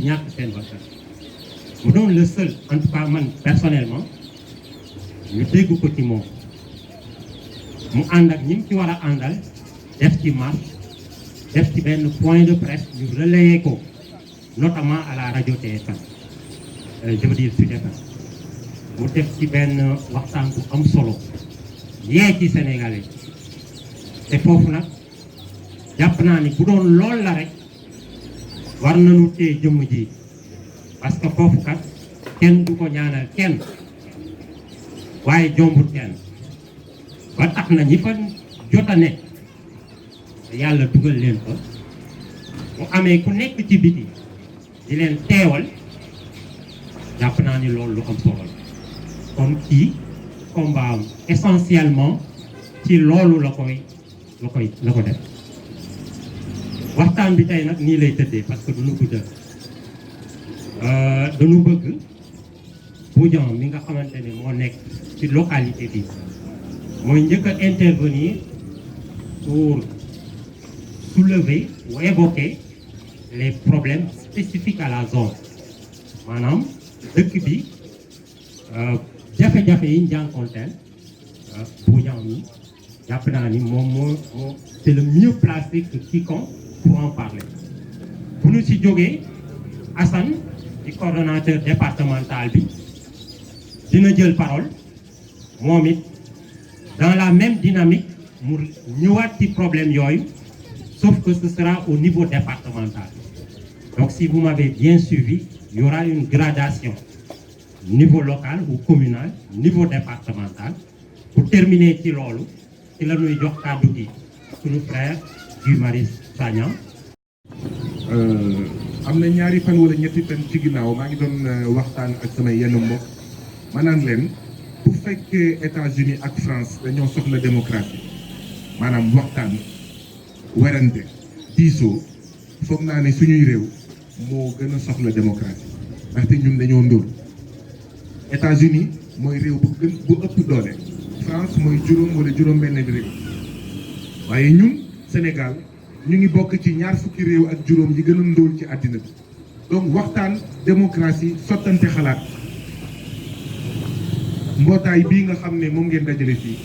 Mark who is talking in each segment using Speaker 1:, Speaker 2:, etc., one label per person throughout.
Speaker 1: ñàkk seen bakkan mu doon le seul en tout cas man personnellement ñu dégg ko ci moom mu ànd ak ñi mu ci war a àndal def ci marche def ci benn point de presse ñu relayer ko notamment à la radio TFM je veux dire Sud FM mu def ci benn waxtaan bu am solo yee ci Sénégalais te foofu nag jàpp naa ni bu doon lool la rek war nañu téye jëmm ji parce que foofu kat kenn du ko ñaanal kenn waaye jombul kenn ba tax na ñi fa jot a nekk yàlla dugal leen ko mu amee ku nekk ci biti di leen teewal jàpp naa ni loolu lu am solo la kon kii combat am essentiellement ci loolu la ko def waxtaan bi tey nag nii lay tëddee parce que du nu guddal dañu bëgg Bodian mi nga xamante ne moo nekk ci localité bi mooy njëkk a intervenir pour soulever ou évoquer les problèmes spécifiques à la zone maanaam dëkk bi jafe-jafe yi ñu jànkonteel Bodian mi jàpp naa ni moom moo c'est le mieux placé que quiconque pour en parler bu ñu ci jógee Assane di coordonnateur départemental bi dina jël parole moom it dans la même dynamique mu ñëwaat ci problème yooyu sauf que ce sera au niveau départemental donc si vous m'avez bien suivi il y aura une gradation niveau local ou communal niveau départemental pour terminer ci loolu ci la ñuy jox kàddu gi suñu frère Guy Marius Sagna.
Speaker 2: am na ñaari fan wala ñetti fan ci ginnaaw maa ngi doon waxtaan ak samay yenn mbokk ma naan leen bu fekkee États-Unis ak France dañoo soxla démocratie maanaam waxtaan werante diisoo foog naa ne suñuy réew moo gën a soxla démocratie ndaxte ñun dañoo ndóol États-Unis mooy réew bu ëpp doole France mooy juróom wala juróom benn réew waaye ñun Sénégal ñu ngi bokk ci ñaar fukki réew ak juróom yi gën a ndóol ci àddina bi donc waxtaan démocratie sottante xalaat mbootaay bii nga xam ne moom ngeen dajale fii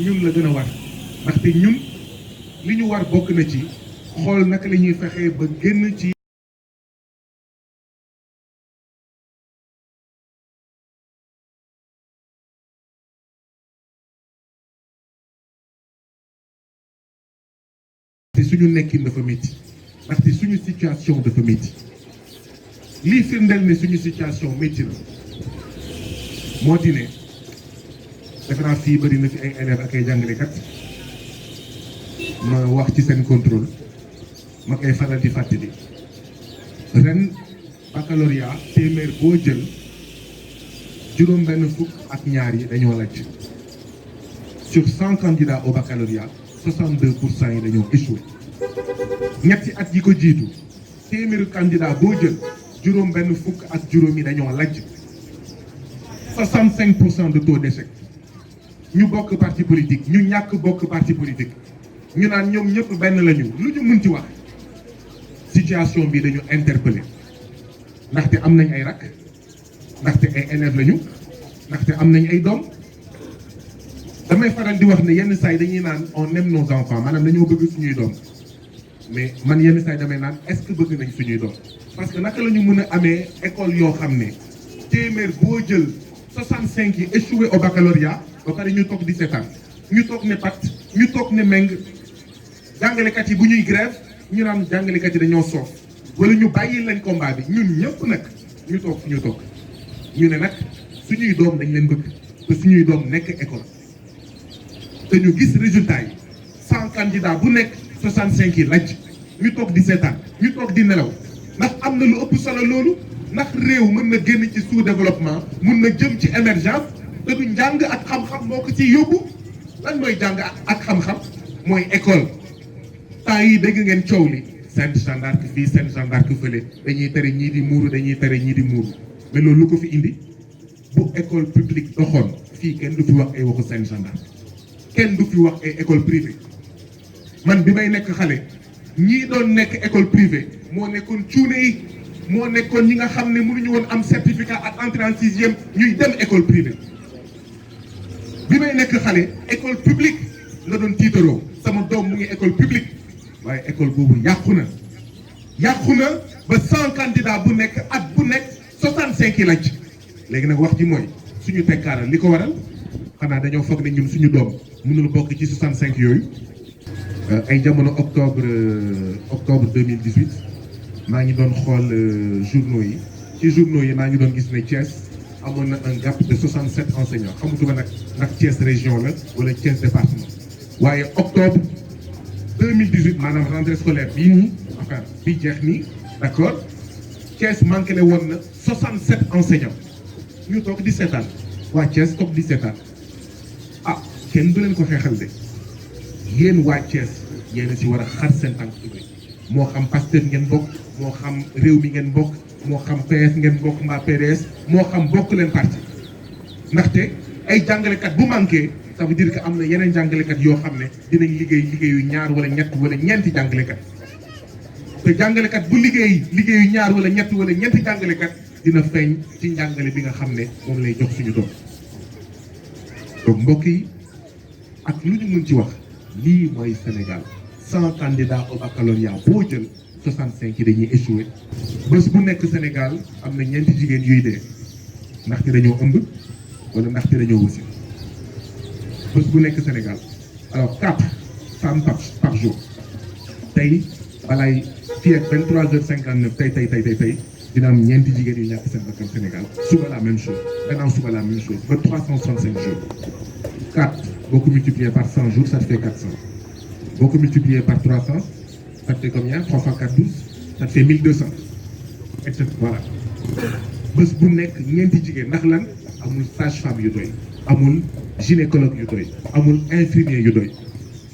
Speaker 2: ñun la gën a war ndaxte ñun li ñu war bokk na ci xool naka la ñuy fexee ba génn ci te suñu nekkin dafa métti ndaxte suñu situation dafa métti lii firndeel ne suñu situation métti na moo di ne defe naa fii bëri na fi ay élèves ak ay jàngalekat ma wax ci seen contrôle ma koy faral di fàttali ren baccalauréat téeméer boo jël juróom benn fukk ak ñaar yi dañoo lajj sur 100 candidats au baccalauréat 62% yi dañoo échoué ñetti at yi ko jiitu téeméeru candidat boo jël juróom benn fukk ak juróom yi dañoo lajj 65% de taux d'échec ñu bokk parti politique ñu ñàkk bokk parti politique ñu naan ñoom ñëpp benn lañu lu ñu mën ci wax situation bi dañu interpellé ndaxte am nañ ay rak ndaxte ay élèves lañu ndaxte am nañ ay doom damay faral di wax ne yenn saa yi dañuy naan on aime nos enfants maanaam dañoo bëgg suñuy doom mais man yenn saa yi damay naan est-ce que bëgg nañ suñuy doom parce que naka la ñu mën a amee école yoo xam ne téeméer boo jël 65 yi échoué au baccalauréat ba pare ñu toog di seetaan ñu toog ne pat ñu toog ne meng jàngalekat yi bu ñuy grève ñu naan jàngalekat yi dañoo soof wala ñu bàyyi leen combat bi ñun ñëpp nag ñu toog fi ñu toog ñu ne nag suñuy doom dañ leen bëgg te suñuy doom nekk école te ñu gis résultat yi 100 candidats bu nekk 65 yi lajj ñu toog di seetaan ñu toog di nelaw ndax am na lu ëpp solo loolu ndax réew mën na génn ci sous-développement mën na jëm ci émergence te du njàng ak xam-xam moo ko ciy yóbbu lan mooy jàng ak xam-xam mooy école temps yi dégg ngeen coow li Sainte Jeanne d'Arc fii Sainte Jeanne d'Arc fële dañuy tere ñii di muuru dañuy tere ñii di muuru mais loolu lu ko fi indi bu école publique doxoon fii kenn du fi wax ay waxu Sainte Jeanne d'Arc kenn du fi wax ay école privée man bi may nekk xale ñii doon nekk école privée moo nekkoon cuune yi moo nekkoon ñi nga xam ne mënuñu woon am certificat ak entrée en sixième ñuy dem école privée bi may nekk xale école publique nga doon tiitaroo sama doom mu ngi école publique waaye école boobu yàqu na ba 100 candidats bu nekk at bu nekk 65 yi laaj léegi nag wax ji mooy suñu tekkaaral li ko waral xanaa dañoo foog ne ñun suñu doom mënul bokk ci 65 yooyu. ay jamono octobre 2018 maa ngi doon xool journaux yi ci journaux yi maa ngi doon gis ne Thiès amoon na un gap de 67 enseignants xamatuma nag ndax Thiès région la wala Thiès département waaye octobre 2018 maanaam rentrée scolaire bii nii enfin bii jeex nii d'accord Thiès manqué le woon na 67 enseignants ñu toog di seetaan waa Thiès toog di seetaan ah kenn du leen ko xeexal de yéen waa Thiès yéen a si war a xar seen tànk tubéy moo xam Pastef ngeen bokk moo xam réew mi ngeen bokk moo xam PS ngeen bokk mbaa PDS moo xam bokk leen parti ndaxte ay jàngalekat bu manqué ça veut dire que am na yeneen jàngalekat yoo xam ne dinañ liggéeyu ñaar wala ñett wala ñeenti jàngalekat te jàngalekat bu liggéeyu ñaar wala ñett wala ñeenti jàngalekat dina feeñ ci njàngale bi nga xam ne moom lay jox suñu doom donc mbokk yi ak lu ñu mën ci wax lii mooy Sénégal 100 candidats au baccalauréat boo jël 65 yi dañuy échoué bés bu nekk Sénégal am na ñeenti jigéen yuy dee ndaxte dañoo ëmb wala ndaxte dañoo wasi bés bu nekk Sénégal alors 4 femmes par jour tey balaay fii ak 23h59 tey dina am ñeenti jigéen yu ñàkk seen bakkan Sénégal suba la même chose gannaaw suba la même chose ba 365 jours 4 boo ko multiplié par 100 jours ça te fait 400 boo ko multiplié par 300 ça te fait combien 3 fois 4 12 ça te fait 1200 et cetera voilà bés bu nekk ñeenti jigéen ndax lan amul sage-femme yu doy amul gynécologue yu doy amul infirmier yu doy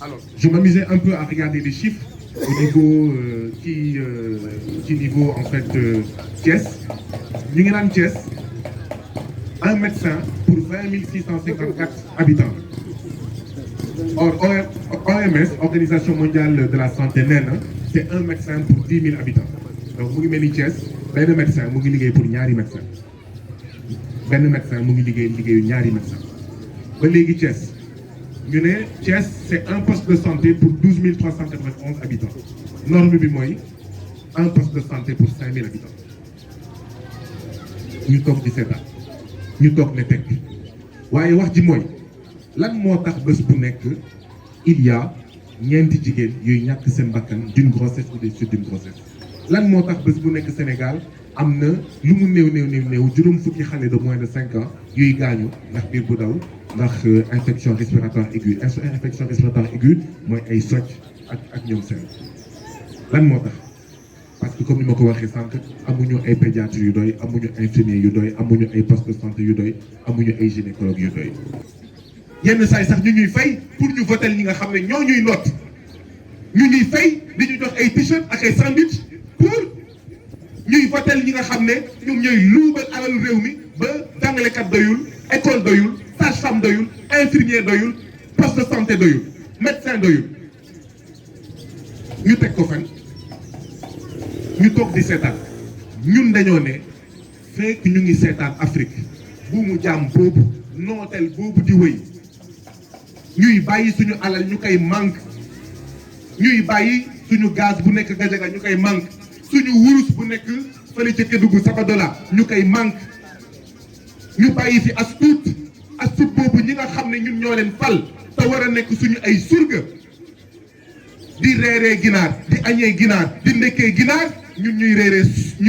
Speaker 2: alors je m'amusais un peu à regarder les chiffres au niveau ci niveau en fait Thiès ñu ngi naan Thiès un médecin pour 20 654 habitants or OMS Organisation mondiale de la santé nee na c'est un médecin pour 10 000 habitants donc mu ngi mel ni Thiès benn médecin mu ngi liggéey pour ñaari médecin benn médecin mu ngi liggéeyu ñaari médecin ba léegi Thiès ñu ne Thiès c'est un poste de santé pour 12 391 habitants norme bi mooy un poste de santé pour 5 000 habitants ñu toog di seetaan ñu toog ne teg waaye wax ji mooy lan moo tax bés bu nekk il y a ñeenti jigéen yuy ñàkk seen bakkan d'une grossesse ou des suites d'une grossesse lan moo tax bés bu nekk Sénégal am na lu mu néew juróom fukki xale de moins de 5 ans yuy gaañu ndax biir bu daw ndax infection respiratoire aiguë infection respiratoire aiguë mooy ay socc ak ñoom seen lan moo tax parce que comme ni ma ko waxee sànq amuñu ay pédiatre yu doy amuñu infirmier yu doy amuñu ay poste de santé yu doy amuñu ay gynécologue yu doy yenn saa yi sax ñu ñuy fay pour ñu votel ñi nga xam ne ñoo ñuy noot ñu ñuy fay di ñu jox ay t-shirt ak ay sandwich pour ñuy votel ñi nga xam ne ñoom ñooy luubal alalu réew mi ba jàngalekat doyul école doyul sage-femme doyul infirmier doyul poste de santé doyul médecin doyul ñu teg ko fan ñu toog di seetaan ñun dañoo ne fekk ñu ngi seetaan Afrique bu mu jaam boobu nooteel boobu di wëy ñuy bàyyi suñu alal ñu koy manque ñuy bàyyi suñu gaz bu nekk Gajaga ñu koy manque suñu wurus bu nekk fële ca Kédougou Sabadola ñu koy manque ñu bàyyi fi as tuut boobu ñi nga xam ne ñun ñoo leen fal te war a nekk suñu ay surga di reeree ginaar di añee ginaar di ndekkee ginaar ñun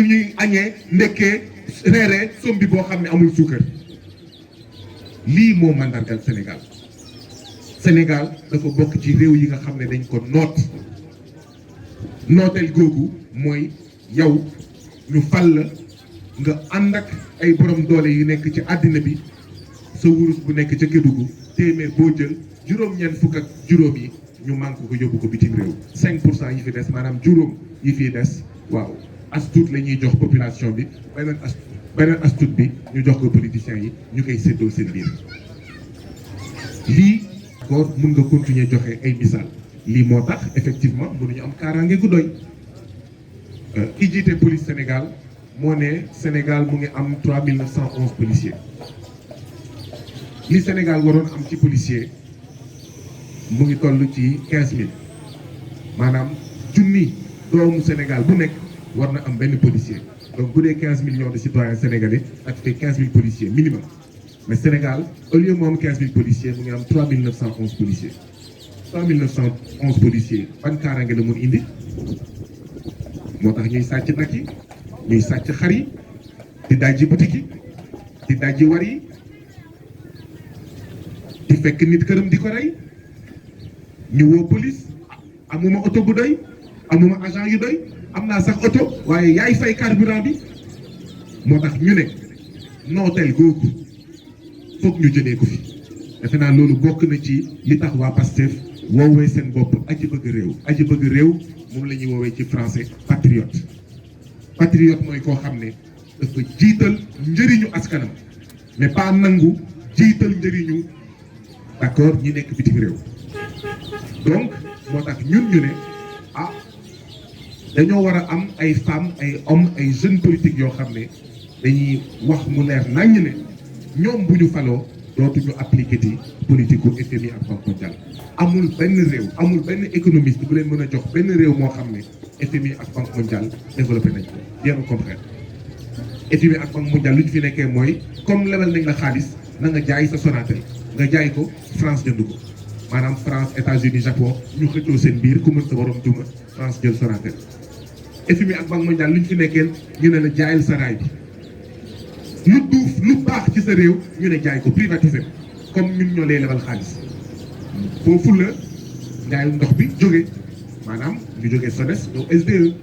Speaker 2: ñuy añee ndekkee reeree sombi boo xam ne amul suukar lii moo mandargal Sénégal dafa bokk ci réew yi nga xam ne dañ ko nooteel googu mooy yow ñu fal la nga ànd ak ay borom doole yu nekk ci àddina bi sa wurus bu nekk ca Kédougou téeméer boo jël juróom-ñeent fukk ak juróom yi ñu manque ko yóbbu ko bitim réew 5% yi fi des maanaam juróom yi fi des waaw as tuut la ñuy jox population bi beneen as tuut bi ñu jox ko politiciens yi ñu koy séddoo seen biir lii encore mun nga continuer joxe ay misaal lii moo tax effectivement mënuñu am kaaraange gu doy ki jiite police Sénégal moo ne Sénégal mu ngi am 3911 policiers li Sénégal waroon am ci policiers mu ngi toll ci 15000 maanaam junni doomu Sénégal bu nekk war na am benn policier donc bu dee 15 millions de citoyens sénégalais ça fait 15000 policiers minimum mais Sénégal au lieu mu am 15000 policiers mu ngi am 3911 policiers 3911 policiers ban kaaraange la mun indi moo tax ñuy sàcc nag yi ñuy sàcc xar yi di dajji boutique yi di dajji war yi di fekk nit këram di ko rey ñu woo police amuma oto bu doy amuma agent yu doy am naa sax oto waaye yaay fay carburant bi moo tax ñu ne nooteel googu foog ñu jëlee ko fi defe naa loolu bokk na ci li tax waa Pastef woowee seen bopp aji bëgg réew moom la ñuy woowee ci français patriote patriote mooy koo xam ne dafa jiital njëriñu askanam mais pas nangu jiital njëriñu d'accord ñi nekk bitim réew donc moo tax ñun ñu ne dañoo war a am ay femmes ay hommes ay jeunes politiques yoo xam ne dañuy wax mu leer naññ ne ñoom bu ñu faloo dootuñu appliqué ti politique u FMI ak Banque mondiale amul benn réew amul benn économiste bu leen mën a jox benn réew moo xam ne FMI ak Banque mondiale développé nañ ko bien au contraire FMI ak Banque mondiale lu ñu fi nekkee mooy comme lebal nañ la xaalis na nga jaay sa Sonatel nga jaay ko France jënd ko maanaam France États-Unis Japon ñu xëccoo seen biir ku mën sa borom duma France jël Sonatel FMI ak Banque mondiale lu ñu fi nekkee ñu ne la jaayal sa raay bi lu duuf lu baax ci sa réew ñu ne jaay ko privatiser comme ñun ñoo lay lebal xaalis foofu la njaayu ndox bi jóge maanaam ñu jógee SONES ñëw SDE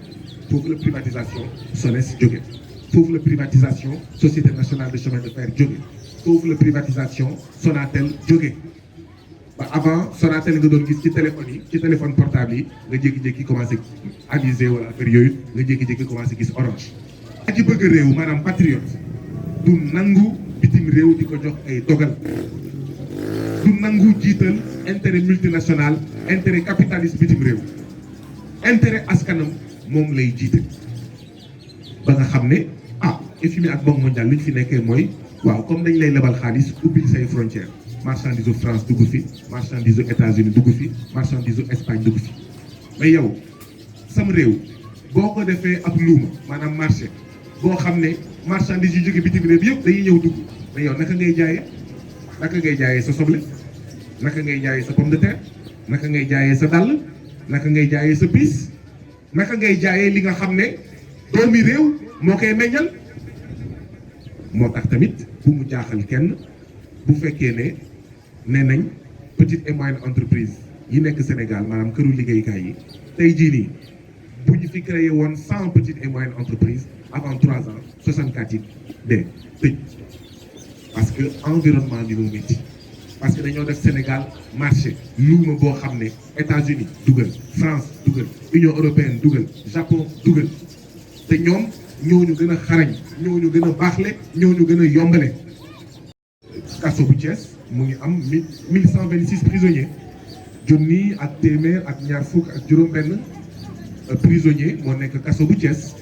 Speaker 2: foofu la privatisation SONES jóge foofu la privatisation Société nationale de chemin de fer jóge foofu la privatisation Sonatel jóge ba avant Sonatel nga doon gis ci téléphone yi ci téléphone portable yi nga jékki-jékki commencé aviser wala affaire yooyu nga jékki-jékki commencé gis Orange. aji bëgg réew maanaam patriote du nangu bitim réew di ko jox ay dogal du nangu jiital intérêt multinational intérêt capitaliste bitim réew intérêt askanam moom lay jiite ba nga xam ne FMI ak Banque mondiale li ñu fi nekkee mooy waaw comme dañ lay lebal xaalis ubbil say frontières marchandise u France dugg fi marchandise u États-Unis dugg fi marchandise u Espagne dugg fi mais yow sam réew boo ko defee ab luuma maanaam marché boo xam ne marchandise yu jóge bitim réew yëpp dañuy ñëw dugg mais yow naka ngay jaayee sa soble naka ngay jaayee sa pomme de terre naka ngay jaayee sa dàll naka ngay jaayee sa piis naka ngay jaayee li nga xam ne doomi réew moo koy meññal moo tax tamit bu mu jaaxal kenn bu fekkee ne nee nañ petite et moyenne entreprise yi nekk Sénégal maanaam këru liggéeykaay yi tey jii nii bu ñu fi créé woon 100 petites et moyennes entreprises avant 3 ans 64 yi de tëj parce que environnement bi moo métti parce que dañoo def Sénégal marché luuma boo xam ne États-Unis dugal France dugal Union européenne dugal Japon dugal te ñoom ñooñu gën a xarañ ñooñu gën a baaxle ñooñu gën a yombale. kaso bu Thiès mu ngi am 1126 prisonniers junni ak téeméer ak ñaar fukk ak juróom-benn prisonniers moo nekk kaso bu Thiès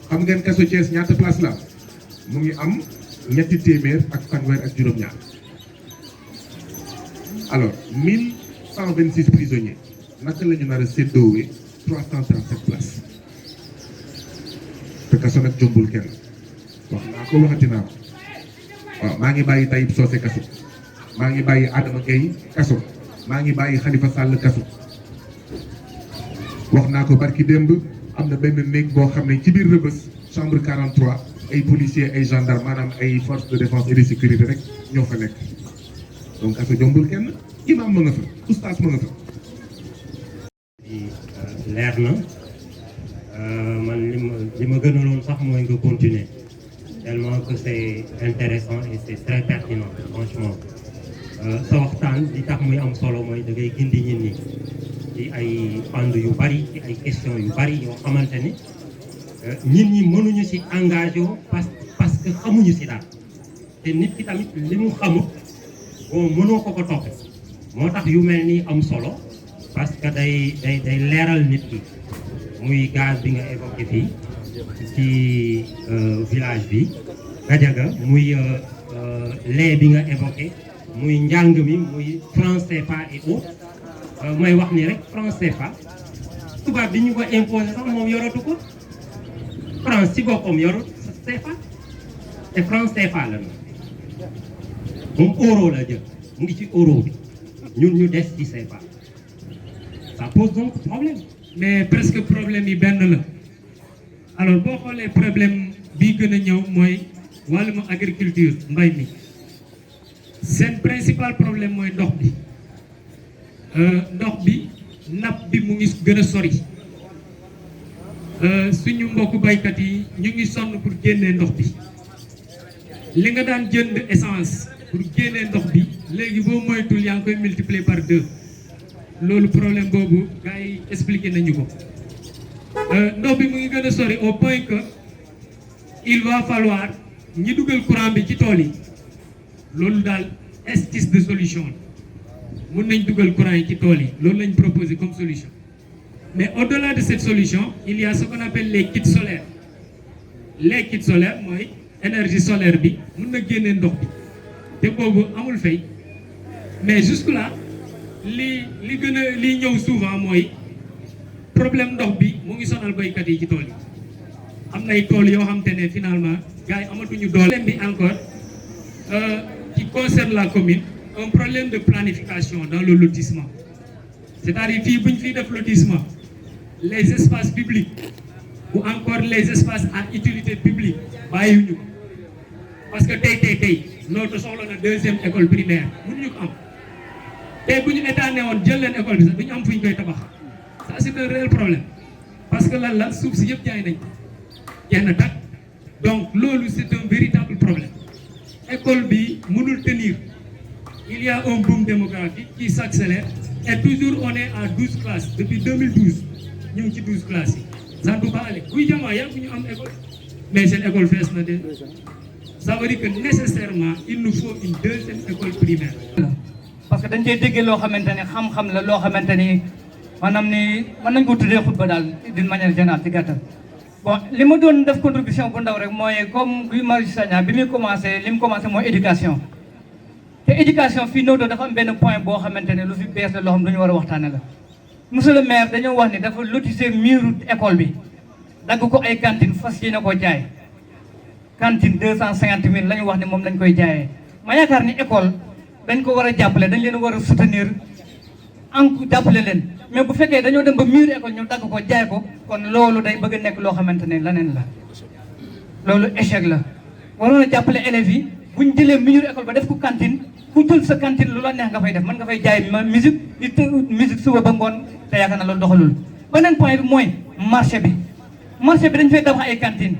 Speaker 2: xam ngeen kaso Thiès ñaata place la mu ngi am ñetti téeméer ak fanweer ak juróom-ñaar alors 1126 prisonniers naka la ñu nar a séddoowee 337 places te kaso nag jombul kenn wax naa ko waxati naa ko. waaw maa ngi bàyyi Taïb Socé kaso maa ngi bàyyi Adama Gueye kaso maa ngi bàyyi Khalifa Sall kaso wax naa ko barki démb am na benn néeg boo xam ne ci biir Rebeuss chambre 43 ay policiers ay gendarmes maanaam ay forces de défense et de sécurité rek ñoo fa nekk donc kaso jombul kenn imam ma nga fa oustaz ma nga fa.
Speaker 1: leer na man li ma gënaloon sax mooy nga continuer. tellement que c'est intéressant et c'est très pertinent franchement sa waxtaan li tax muy am solo mooy da ngay gindi nit ñi ci ay fànn yu bari ci ay questions yu bari yoo xamante ni nit ñi mënuñu ci engagé parce que xamuñu ci daal te nit ki tamit li mu xamut bon mënoo ko toppe moo tax yu mel ni am solo parce que day leeral nit ki muy gaz bi nga évoqué fii ci village bi Gadiaga muy lait bi nga évoqué muy njàng mi muy franc CFA et autres may wax ni rek franc CFA tubaab bi ñu ko imposé sax moom yoratu ko France ci boppam yorut CFA te franc CFA la moom euro la jël mu ngi ci euro bi ñun ñu des ci CFA ça pose donc problème.
Speaker 3: mais presque problème yi benn la alors boo xoolee problème bii gën a ñëw mooy wàllum agriculture mbay mi seen principal problème mooy ndox bi napp bi mu ngi gën a sori suñu mbokku baykat yi ñu ngi sonn pour génnee ndox bi li nga daan jënd essence pour génnee ndox bi léegi boo moytul yaa ngi koy multiplier par 2 loolu problème boobu gars yi expliqué nañu ko ndox bi mu ngi gën a sori au point que il va falloir ñi dugal courant bi ci tool yi loolu daal esquisse de solution mun nañ dugal courant yi ci tool yi loolu lañ proposé comme solution mais au-delà de cette solution il y a ce qu'on appelle les kits solaires mooy énergie solaire bi mun na génnee ndox bi te boobu amul fay mais jusque là li ñëw souvent mooy problème ndox bi mu ngi sonal baykat yi ci tool yi am nay tool yoo xam te ne finalement gars yi amatuñu doole. Problème bi encore qui concerne la commune un problème de planification dans le lotissement c'est-à-dire fii bu ñu fiy def lotissement les espaces publics ou encore les espaces à utilité publique bàyyiwuñu ko parce que tey Notto soxla na 2e école primaire mënuñu ko am tey bu ñu état ne woon jël leen école bi sax duñu am fu ñu koy tabax ça c'est un réel problème parce que lan la suuf si yëpp jaay nañ jeex na tàkk donc loolu c'est un véritable problème école bi mënul tenir il y a un boom démographique qui s'accélère et toujours on est à 12 classes depuis 2012 ñu ngi ci 12 classes yi ça ne peut pas aller kuy jamaa yàgg ñu am école mais seen école fees na de ça veut dire que nécessairement il nous faut une 2e école primaire.
Speaker 4: parce que dañ cee déggee loo xamante ne xam-xam la loo xamante ni maanaam ni mën nañ ko tuddee xutba daal d'une manière générale ci gàttal. bon li ma doon def contribution bu ndaw rek mooy comme Guy Marius Sagna bi muy commencé li mu commencé mooy éducation te éducation fii Notto dafa am benn point boo xamante ne lu fi bees la loo xam dañu war a waxtaane la. monsieur le maire dañoo wax ni dafa lotisser muru école bi dagg ko ay cantine fas yéene koo jaay cantine 250 000 la ñu wax ni moom lañ koy jaayee ma yaakaar ni école dañ ko war a jàppale dañ leen war a soutenir jàppale leen mais bu fekkee dañoo dem ba muru école ñu dagg ko jaay ko kon loolu day bëgg a nekk loo xamante ne leneen la loolu échec la waroon a jàppale élèves yi buñ jëlee muru école ba def ko cantine ku jël sa cantine lu la neex nga fay def mën nga fay jaay musique di musique suba ba ngoon te yaakaar na loolu doxalul beneen point bi mooy marché bi dañ fay tabax ay cantine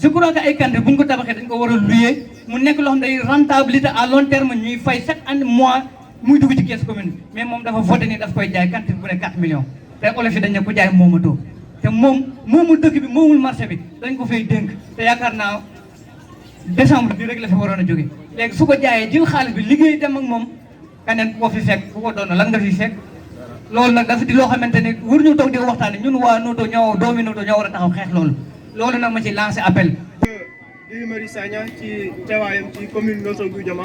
Speaker 4: je crois que ay cantine bu ñu ko tabaxee dañ ko war a louer mu nekk loo xam ne day rentabilité à long terme ñuy fay chaque année mois muy dugg ci caisse commune mais moom dafa voté ni daf koy jaay cantine bu ne 4 millions te olof yi dañ ne ko jaay moomatoo te moomul dëkk bi moomul marché bi dañ ko fay dénk te yaakaar naa décembre bi rek la fi waroon a jóge léegi su ko jaayee jël xaalis bi liggéey dem ak moom keneen ku ko fi fekk ku ko doon lan nga fi fekk loolu nag dafa di loo xamante ne waruñu toog di ko waxtaane ñun waa Notto doomi Notto ñoo war a taxaw xeex loolu nag ma ci lancé appel.
Speaker 5: Guy Marius Sagna ci teewaayam ci commune Notto Goudiama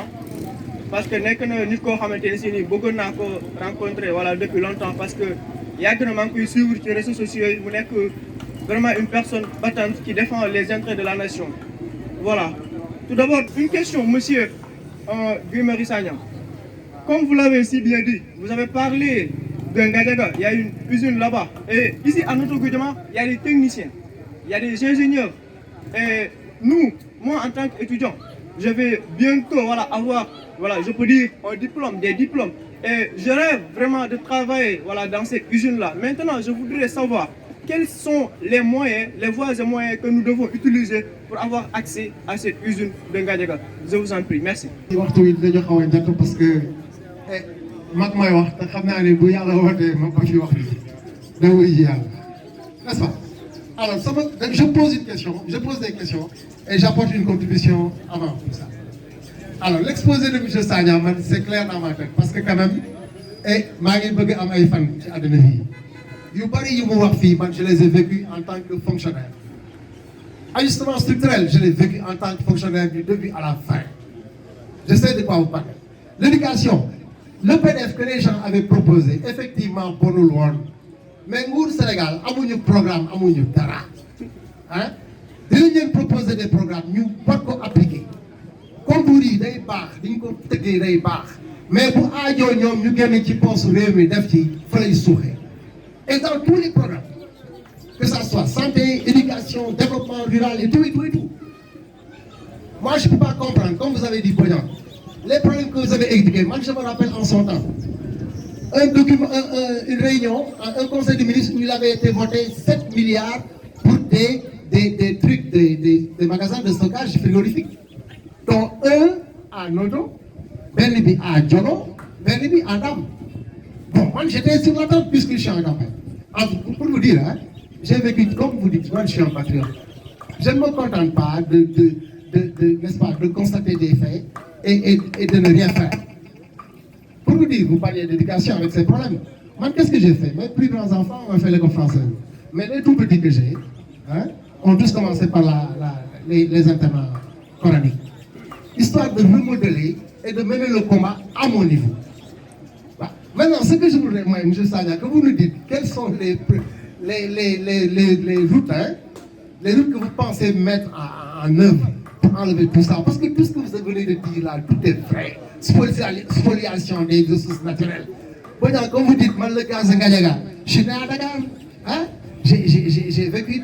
Speaker 5: parce que nekk na nit koo xamante ne si nii bëggoon naa ko rencontrer voilà depuis longtemps parce que yàgg na maa ngi koy suivre ci réseaux sociaux yi mu nekk vraiment une personne battante qui défend les intérêts de la nation voilà. Tout d'abord, une question, monsieur Guy Marius Sagna. Comme vous l'avez si bien dit, vous avez parlé d'un Gadiaga, il y a une usine là-bas. Et ici, à Notto Goudiama, il y a des techniciens, il y a des ingénieurs. Et nous, moi en tant qu'étudiant, je vais bientôt avoir, je peux dire, des diplômes. Et je rêve vraiment de travailler dans cette usine-là. Maintenant, je voudrais savoir quels sont les moyens, les voies et moyens que nous devons utiliser pour avoir accès à cette usine de Gadiaga. Je vous en prie, merci.
Speaker 6: waxtu wi dañoo xaw a njëkk parce que mag mooy wax te xam naa ne bu yàlla wootee ma ko fi wax bi da wuy ji yàlla n'est-ce pas? Alors je pose des questions et j'apporte une contribution avant tout ça. Alors l'exposé de monsieur Sagna man c'est clair dans ma tête parce que quand même maa ngi bëgg am ay fan ci àddina fii yu bari yu mu wax fii man je les ai vécus en tant que fonctionnaire Ajustement structurel, je l'ai vécu en tant que fonctionnaire du début à la fin. Je sais de quoi vous parlez. L'éducation, le PDF que les gens avaient proposé, effectivement, pour nous loin. Mais nous, au Sénégal, nous avons un programme, nous avons un dara. Hein? Nous proposer des programmes, nous ne pouvons pas appliquer. Comme vous dites, des bars, des bars. Mais pour nous, nous avons des postes réunis, il faut les sourire. Et dans tous les programmes, que ce soit santé, éducation, développement rural et tout, et tout, et tout. Moi, je ne peux pas comprendre, comme vous avez dit, Pognon, les problèmes que vous avez expliqués. Moi, je me rappelle en son temps, une réunion, un conseil de ministres où il avait été voté 7 milliards pour des trucs, des magasins de stockage frigorifiques. Dont un à Noto, Bernibi à Djono, Bernibi à Dam. Bon, moi, j'étais sur la table puisque je suis en campagne. Pour vous dire, hein, j'ai vécu, comme vous dites, moi, je suis un patriote. Je ne me contente pas n'est-ce pas, de constater des faits et de ne rien faire. Pour vous dire, vous parliez d'éducation avec ces problèmes. Moi, qu'est-ce que j'ai fait? Mes plus grands enfants ont fait l'école française. Mais les tout petits que j'ai, hein, ont tous commencé par les internats coraniques. Histoire de remodeler et de mener le combat à mon niveau. Bah, maintenant, ce que je voudrais, moi, M. Sagna, que vous nous dites, quelles sont les routes, hein, les routes que vous pensez mettre en œuvre pour enlever tout ça. Parce que tout ce que vous venez de dire là, tout est vrai. Spoliation des ressources naturelles. Bon, comme vous dites, moi, le gaz de Gadiaga, je suis né à Dakar. Hein? J'ai vécu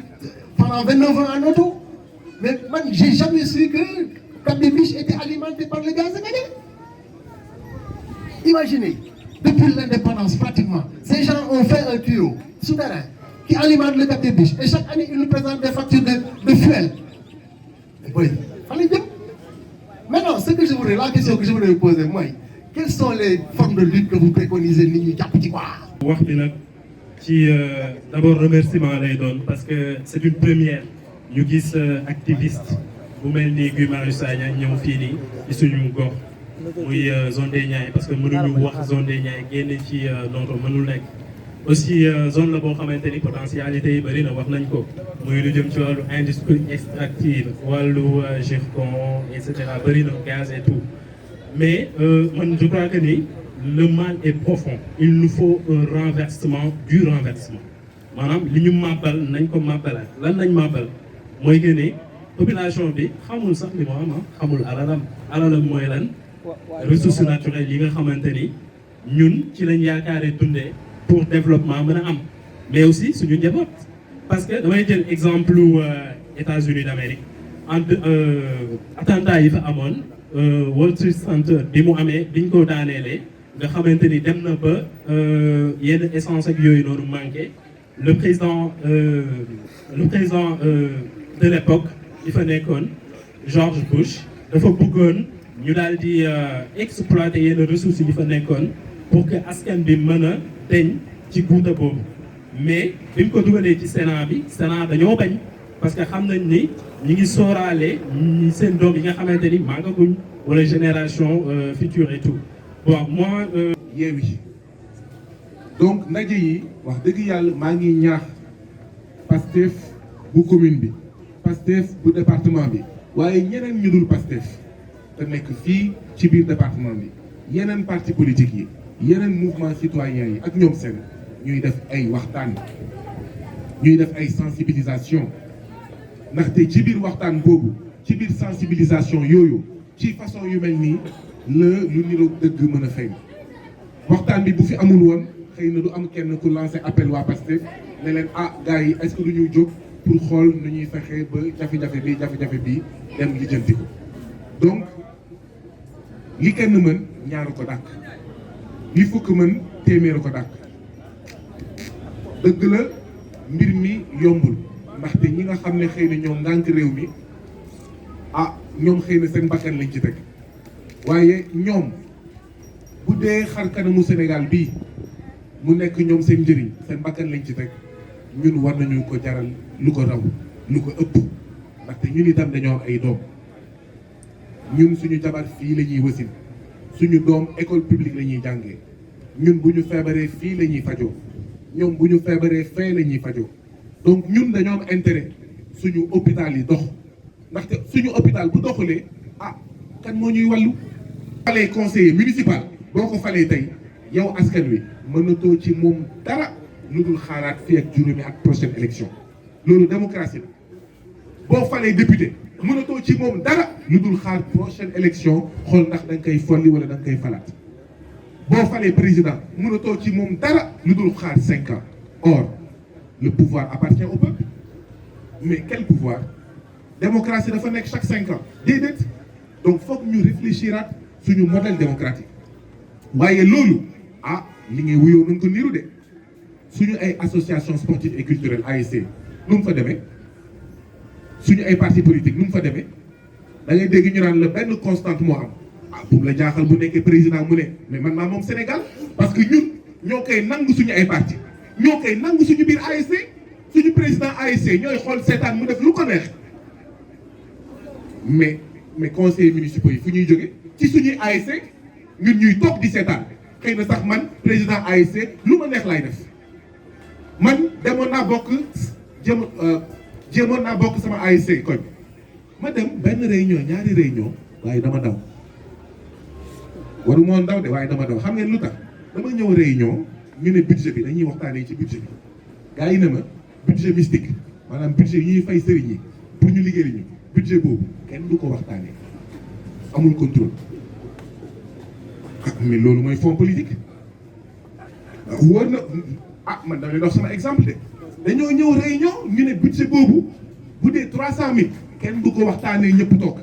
Speaker 6: pendant 29 ans en auto. Mais moi, j'ai jamais su que Cap des Biches était alimenté par le gaz de Gadiaga. Imaginez, depuis l'indépendance pratiquement, ces gens ont fait un tuyau souterrain qui alimente le Cap des Biches. Et chaque année, ils nous présentent des factures de fuel. Oui, fallait dire. Maintenant, ce que je voudrais, la question que je voudrais vous poser, moi, quelles sont les formes de lutte que vous préconisez, Nini Diapoutikwa?
Speaker 7: D'abord, remerciement lay doon parce que c'est une première. Ñu gis activiste bu mel ni Guy Marius Sagna ñëw fii nii ci suñu gox muy zone des Niayes parce que mënuñu wax zone des Niayes génne ci Noto mënul nekk. Aussi zone la boo xamante ni potentialité yi bëri na wax nañ ko muy lu jëm ci wàllu industrie extractive wàllu zircon et cetera bëri na gaz et tout mais man je crois que ni le mal est profond. Il nous faut un renversement du renversement maanaam li ñu màbbal nañ ko màbbalaat lan nañ màbbal mooy que ne population bi xamul sax li mu am xamul alalam mooy lan ressources naturelles yi nga xamante ni ñun ci lañ yaakaaree dundee pour développement mën a am mais aussi suñu njaboot parce que damay jël exemple États-Unis d'Amérique entre attentat yi fa amoon World Trade Center bi mu amee biñ ko daaneelee nga xamante ni dem na ba yenn essence ak yooyu noonu manqué le président de l'époque il fa nekkoon George Bush dafa bëggoon ñu daal di exploiter yenn ressources yi fa nekkoon pour que askan bi mën a deñ ci guuta boobu mais bi mu ko dugalee ci Sénat dañoo bañ parce que xam nañ ni ñi ngi sóoraale seen doom yi nga xamante ni màggaguñ wala génération future et tout bon moi
Speaker 2: Yewwi donc ndaje yi wax dëgg yàlla maa ngi ñaax Pastef bu commune bi Pastef bu département bi waaye ñeneen ñu dul Pastef te nekk fii ci biir département bi yeneen parti politique yi yeneen mouvement citoyen yi ak ñoom seen ñuy def ay waxtaan ñuy def ay sensibilisation ndaxte ci biir waxtaan boobu ci biir sensibilisation yooyu ci façon yu mel nii la lu niroog dëgg mën a feeñ waxtaan bi bu fi amul woon xëy na du am kenn ku lancé appel waa Pastef ne leen gars yi est-ce que du ñuy jóg pour xool nu ñuy fexe ba jafe-jafe bi dem lijjanti ko donc li kenn mën ñaaru ko dàkk li fukk mën téeméeru ko dàkk dëgg la mbir mi yombul ndaxte ñi nga xam ne xëy na ñoom ngànk réew mi ñoom xëy na seen bakkan lañ ci teg waaye ñoom bu dee xar kanamu Sénégal bii mu nekk ñoom seen njëriñ seen bakkan lañ ci teg ñun war nañu ko jaral lu ko raw lu ko ëpp ndaxte ñun itam dañoo am ay doom ñun suñu jabar fii la ñuy wasin suñu doom école publique la ñuy jàngee ñun bu ñu feebaree fii la ñuy fajoo ñoom bu ñu feebaree fee la ñuy fajoo donc ñun dañoo am intérêt suñu hôpital yi dox ndaxte suñu hôpital bu doxulee ah kan moo ñuy wàllu. falee conseiller municipal boo ko falee tey yow askan wi mënatoo ci moom dara lu dul xaaraat fii ak juróomi ak prochaine élection loolu démocratie la boo falee député mënatoo ci moom dara lu dul xaar prochaine élection xool ndax da nga koy folli wala da nga koy falaat boo falee président mënatoo ci moom dara lu dul xaar 5 ans or le pouvoir appartient au peuple mais quel pouvoir démocratie dafa nekk chaque 5 ans déedéet donc foog ñu réfléchiraat suñu modèle démocratique waaye loolu ah li ngay wuyoo nañ ko niru de suñu ay association sportive et culturelle ASC nu mu fa demee suñu ay parti politique nu mu fa demee da ngay dégg ñu naan la benn constante moo am ah bu la jaaxal bu nekkee président mu ne mais man maa moom Sénégal parce que ñun ñoo koy nangu suñu ay parti ñoo koy nangu suñu biir ASC suñu président ASC ñooy xool seetaan mu def lu ko neex mais conseillers municipaux yi fu ñuy jóge ci suñuy ASC ñun ñuy toog di seetaan xëy na sax man président ASC lu ma neex laay def man demoon naa bokk jéemoon naa bokk sama ASC koñ ma dem benn réunion ñaari réunion waaye dama daw waru moon daw de waaye dama daw xam ngeen lu tax dama ñëw réunion ñu ne budget bi dañuy waxtaanee ci budget bi gars yi ne ma budget mystique maanaam budget yi ñuy fay sëriñ yi pour ñu liggéey ñu budget boobu kenn du ko waxtaanee amul contrôle mais loolu mooy fonds politique wóor na man dama leen wax sama exemple de dañoo ñëw réunion ñu ne budget boobu bu dee 300 000 kenn du ko waxtaanee ñëpp toog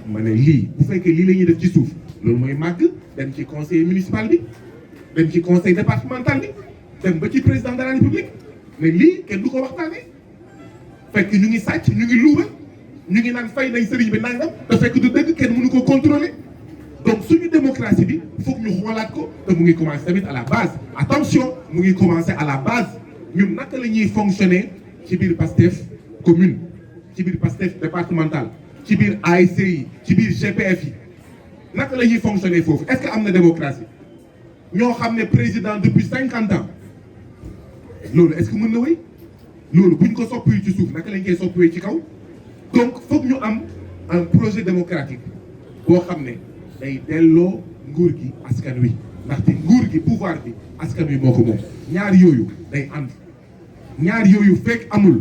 Speaker 2: ma ne lii bu fekkee lii la ñuy def ci suuf loolu mooy màgg dem ci conseil municipal bi dem ci conseil départemental bi dem ba ci président de la république mais lii kenn du ko waxtaanee fekk ñu ngi sàcc ñu ngi luubal ñu ngi naan fay nañ sëriñ bi nangam te fekk du dëgg kenn mënu ko contrôler donc suñu démocratie bi foog ñu xoolaat ko te mu ngi commencé tamit à la base attention mu ngi commencé à la base ñun naka la ñuy fonctionner ci biir PASTEF commune ci biir PASTEF départemental ci biir ASC yi ci biir GPF yi naka la ñuy fonctionner foofu est-ce que am na démocratie ñoo xam ne président depuis 50 ans loolu est-ce que mën na wéy loolu buñ ko soppi ci suuf naka lañ koy soppiwee ci kaw donc foog ñu am un projet démocratique boo xam ne day delloo nguur gi askan wi ndaxte nguur gi pouvoir bi askan wi moo ko moom ñaar yooyu day ànd ñaar yooyu fekk amul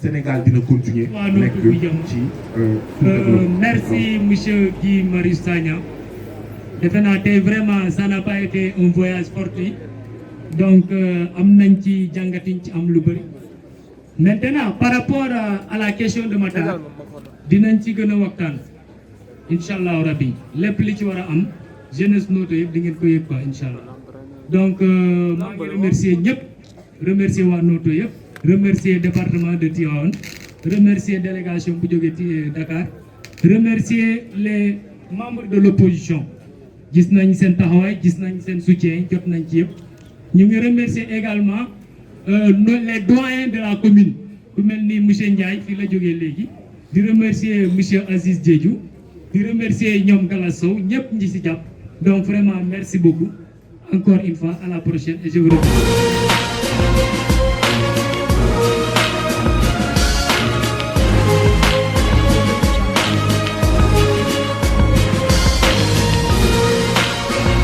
Speaker 2: Sénégal dina continuer nekk ci
Speaker 3: merci monsieur Guy Marius Sagna defe naa tey vraiment ça n'a pas été un voyage fortuit donc am nañ ci jàngatiñ ci am lu bëri maintenant par rapport à la question de Matar dinañ ci gën a waxtaan incha allahu rabbi lépp li ci war a am jeunesse Noto yëpp di ngeen ko yëg quoi incha allah donc maa ngi remercier ñëpp remercier waa Noto yëpp remercier département de Tivaouane remercier délégation bu jógee ci Dakar remercier les membres de l'opposition gis nañ seen taxawaay gis nañ seen soutien jot nañ ci yëpp ñu ngi remercier également les doyens de la commune ku mel ni monsieur Ndiaye fii la jógee léegi di remercier monsieur Aziz Diédhiou di remercier ñoom Galas Sow ñëpp ñi ci jàpp donc vraiment merci beaucoup encore une fois à la prochaine et je vous remercie.